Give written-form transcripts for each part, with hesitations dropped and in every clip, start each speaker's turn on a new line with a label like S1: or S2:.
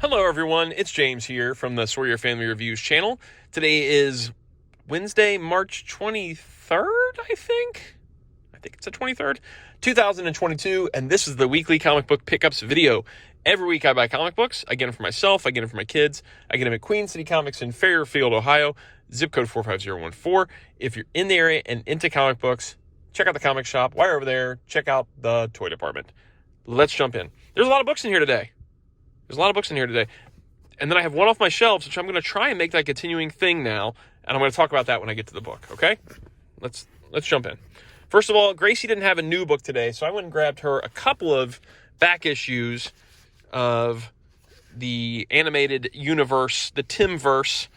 S1: Hello everyone, it's James here from the Sawyer Family Reviews channel. Today is Wednesday, March 23rd, I think it's the 23rd, 2022, and this is the weekly comic book pickups video. Every week I buy comic books. I get them for myself, I get them for my kids. I get them at Queen City Comics in Fairfield, Ohio, zip code 45014. If you're in the area and into comic books, check out the comic shop. While you're over there, check out the toy department. Let's jump in. There's a lot of books in here today. And then I have one off my shelves, which I'm going to try and make that continuing thing now. And I'm going to talk about that when I get to the book, okay? Let's jump in. First of all, Gracie didn't have a new book today, so I went and grabbed her a couple of back issues of the animated universe, the Timverse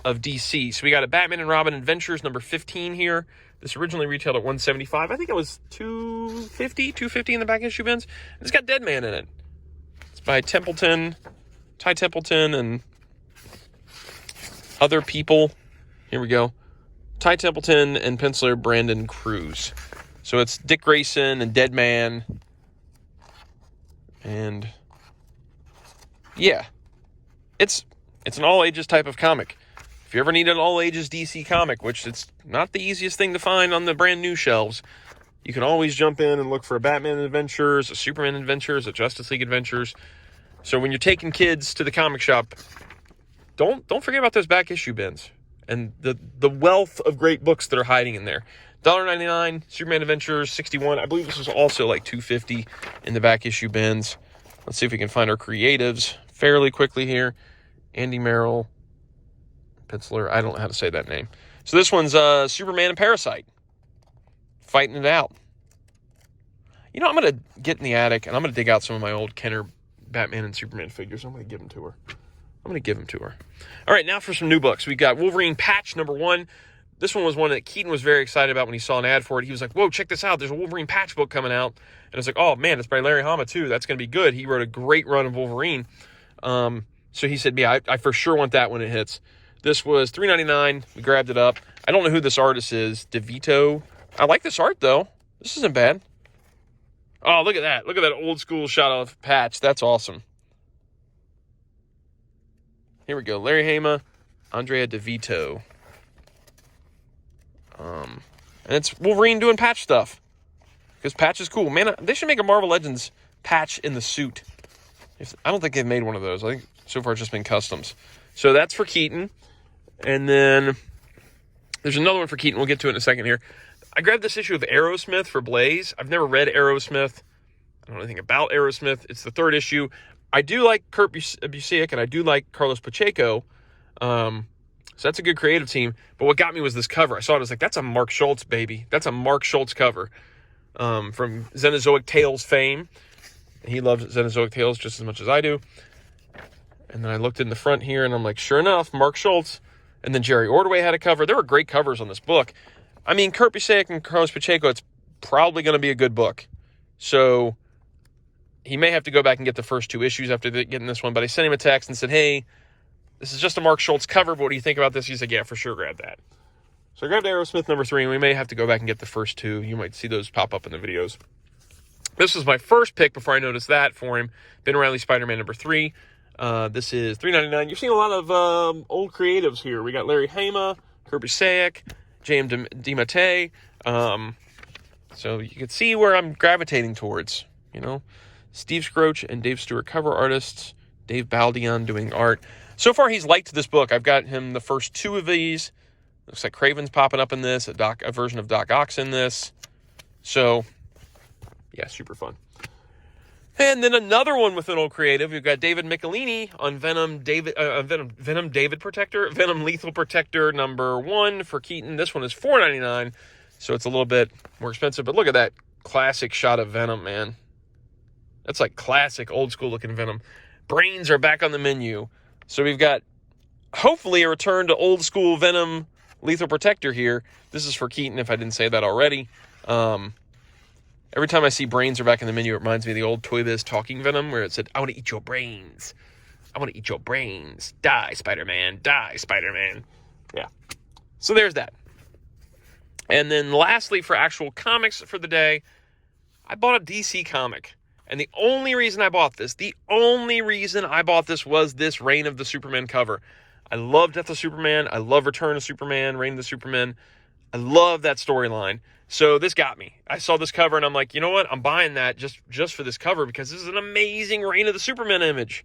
S1: of DC. So we got a Batman and Robin Adventures number 15 here. This originally retailed at $175. I think it was $250 in the back issue bins. It's got Deadman in it. By Ty Templeton, and other people. Here we go. Ty Templeton and penciler Brandon Cruz. So it's Dick Grayson and Deadman. And yeah, it's an all-ages type of comic. If you ever need an all-ages DC comic, which it's not the easiest thing to find on the brand new shelves, you can always jump in and look for a Batman Adventures, a Superman Adventures, a Justice League Adventures. So when you're taking kids to the comic shop, don't forget about those back issue bins and the wealth of great books that are hiding in there. $1.99, Superman Adventures, 61. I believe this was also like $2.50 in the back issue bins. Let's see if we can find our creatives fairly quickly here. Andy Merrill, penciler. I don't know how to say that name. So this one's Superman and Parasite. Fighting it out. You know, I'm going to get in the attic and I'm going to dig out some of my old Kenner Batman and Superman figures. I'm going to give them to her. All right, now for some new books. We got Wolverine Patch number 1. This one was one that Keaton was very excited about when he saw an ad for it. He was like, whoa, check this out. There's a Wolverine Patch book coming out. And I was like, oh, man, it's by Larry Hama, too. That's going to be good. He wrote a great run of Wolverine. So he said, yeah, I for sure want that when it hits. This was $3.99. We grabbed it up. I don't know who this artist is. DeVito. I like this art, though. This isn't bad. Oh, look at that. Look at that old school shot of Patch. That's awesome. Here we go. Larry Hama, Andrea DeVito. And it's Wolverine doing Patch stuff. Because Patch is cool. Man, they should make a Marvel Legends Patch in the suit. I don't think they've made one of those. I think so far it's just been customs. So that's for Keaton. And then there's another one for Keaton. We'll get to it in a second here. I grabbed this issue of Arrowsmith for Blaze. I've never read Arrowsmith. I don't know anything about Arrowsmith. It's the 3rd issue. I do like Kurt Busiek, and I do like Carlos Pacheco. So that's a good creative team. But what got me was this cover. I saw it. I was like, that's a Mark Schultz, baby. That's a Mark Schultz cover from Xenozoic Tales fame. And he loves Xenozoic Tales just as much as I do. And then I looked in the front here, and I'm like, sure enough, Mark Schultz. And then Jerry Ordway had a cover. There were great covers on this book. I mean, Kurt Busiek and Carlos Pacheco, it's probably going to be a good book. So he may have to go back and get the first 2 issues after getting this one. But I sent him a text and said, hey, this is just a Mark Schultz cover, but what do you think about this? He said, yeah, for sure, grab that. So I grabbed Arrowsmith number 3, and we may have to go back and get the first 2. You might see those pop up in the videos. This was my first pick before I noticed that for him. Ben Reilly Spider-Man number 3. This is $3.99. You're seeing a lot of old creatives here. We got Larry Hama, Kurt Busiek, J.M. DeMatte. So you can see where I'm gravitating towards, you know. Steve Scroach and Dave Stewart cover artists. Dave Baldion doing art. So far, he's liked this book. I've got him the first 2 of these. Looks like Craven's popping up in this. A version of Doc Ock in this. So, yeah, super fun. And then another one with an old creative. We've got David Michelini on Venom Lethal Protector number 1 for Keaton. This one is $4.99, so it's a little bit more expensive. But look at that classic shot of Venom, man. That's like classic old school looking Venom. Brains are back on the menu. So we've got hopefully a return to old school Venom Lethal Protector here. This is for Keaton if I didn't say that already. Every time I see brains are back in the menu, it reminds me of the old Toy Biz Talking Venom where it said, I want to eat your brains. I want to eat your brains. Die, Spider-Man. Die, Spider-Man. Yeah. So there's that. And then lastly, for actual comics for the day, I bought a DC comic. And the only reason I bought this was this Reign of the Superman cover. I love Death of Superman. I love Return of Superman, Reign of the Superman. I love that storyline. So this got me. I saw this cover and I'm like, you know what? I'm buying that just for this cover because this is an amazing Reign of the Superman image.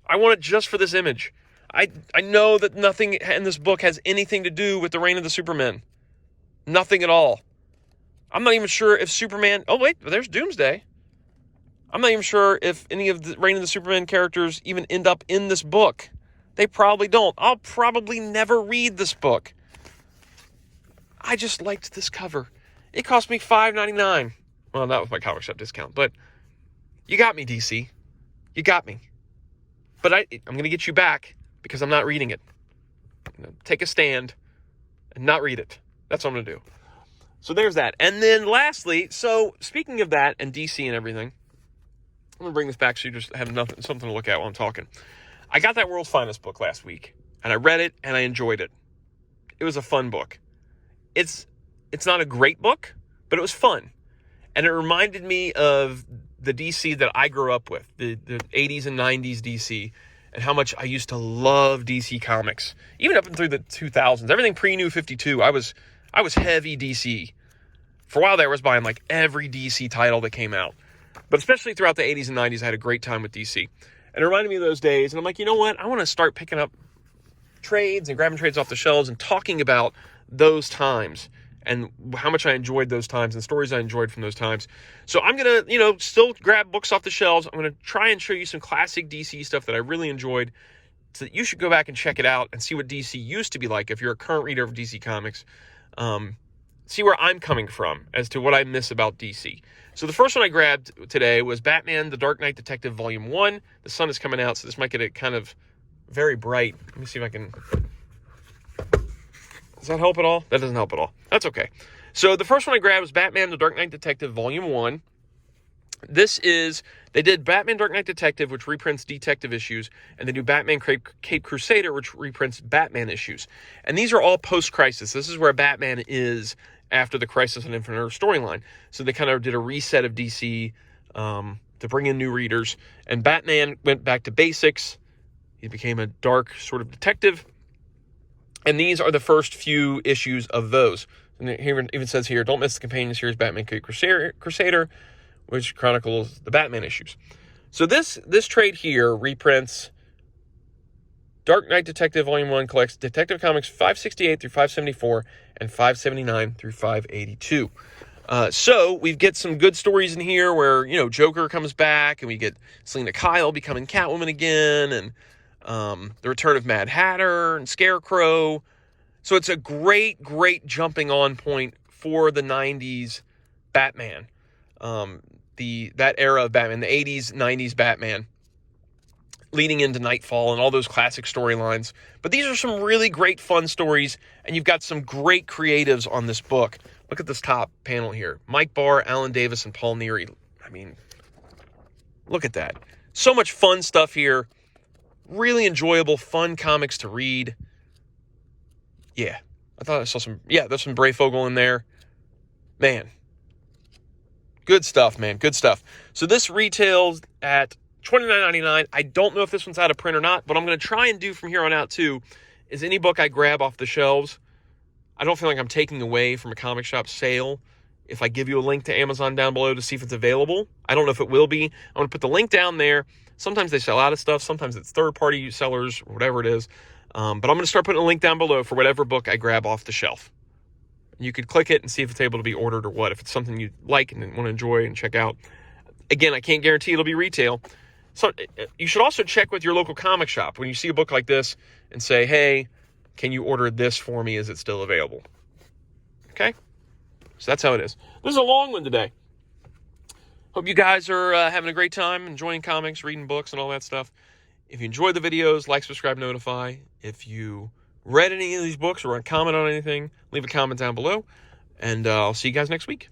S1: I want it just for this image. I know that nothing in this book has anything to do with the Reign of the Superman. Nothing at all. I'm not even sure if Superman... Oh, wait, there's Doomsday. I'm not even sure if any of the Reign of the Superman characters even end up in this book. They probably don't. I'll probably never read this book. I just liked this cover. It cost me $5.99. Well, that was my comic shop discount, but you got me, DC. You got me. But I'm going to get you back because I'm not reading it. I'm going to take a stand and not read it. That's what I'm going to do. So there's that. And then lastly, so speaking of that and DC and everything, I'm going to bring this back so you just have something to look at while I'm talking. I got that World's Finest book last week, and I read it, and I enjoyed it. It was a fun book. It's not a great book, but it was fun. And it reminded me of the DC that I grew up with, the 80s and 90s DC, and how much I used to love DC Comics. Even up and through the 2000s, everything pre-New 52, I was heavy DC. For a while there, I was buying like every DC title that came out. But especially throughout the 80s and 90s, I had a great time with DC. And it reminded me of those days, and I'm like, you know what? I want to start picking up trades and grabbing trades off the shelves and talking about those times and how much I enjoyed those times and stories I enjoyed from those times. So I'm going to, still grab books off the shelves. I'm going to try and show you some classic DC stuff that I really enjoyed so that you should go back and check it out and see what DC used to be like if you're a current reader of DC Comics. See where I'm coming from as to what I miss about DC. So the first one I grabbed today was Batman The Dark Knight Detective Volume 1. The sun is coming out, so this might get it kind of very bright. Let me see if I can... Does that help at all? That doesn't help at all. That's okay. So the first one I grabbed was Batman The Dark Knight Detective Volume 1. They did Batman Dark Knight Detective, which reprints detective issues, and they do Batman Caped Crusader, which reprints Batman issues. And these are all post-Crisis. This is where Batman is after the Crisis on Infinite Earth storyline. So they kind of did a reset of DC to bring in new readers. And Batman went back to basics. He became a dark sort of detective. And these are the first few issues of those. And it even says here, don't miss the companion series Batman Caped Crusader, which chronicles the Batman issues. So this trade here reprints Dark Knight Detective Volume 1, collects Detective Comics 568 through 574 and 579 through 582. So we get some good stories in here where, Joker comes back and we get Selena Kyle becoming Catwoman again and the return of Mad Hatter and Scarecrow. So it's a great, great jumping on point for the 90s Batman. That era of Batman, the 80s, 90s Batman, leading into Nightfall and all those classic storylines. But these are some really great, fun stories, and you've got some great creatives on this book. Look at this top panel here. Mike Barr, Alan Davis, and Paul Neary. I mean, look at that. So much fun stuff here. Really enjoyable, fun comics to read. Yeah, I thought I saw there's some Brayfogle in there. Man, good stuff, man. Good stuff. So this retails at $29.99. I don't know if this one's out of print or not, but I'm going to try and do from here on out, too, is any book I grab off the shelves, I don't feel like I'm taking away from a comic shop sale if I give you a link to Amazon down below to see if it's available. I don't know if it will be. I'm going to put the link down there. Sometimes they sell out of stuff. Sometimes it's third-party sellers or whatever it is. But I'm going to start putting a link down below for whatever book I grab off the shelf. You could click it and see if it's able to be ordered or what, if it's something you like and want to enjoy and check out. Again, I can't guarantee it'll be retail. So you should also check with your local comic shop when you see a book like this and say, hey, can you order this for me? Is it still available? Okay? So that's how it is. This is a long one today. Hope you guys are having a great time, enjoying comics, reading books, and all that stuff. If you enjoyed the videos, like, subscribe, notify. If you read any of these books or want to comment on anything, leave a comment down below. And I'll see you guys next week.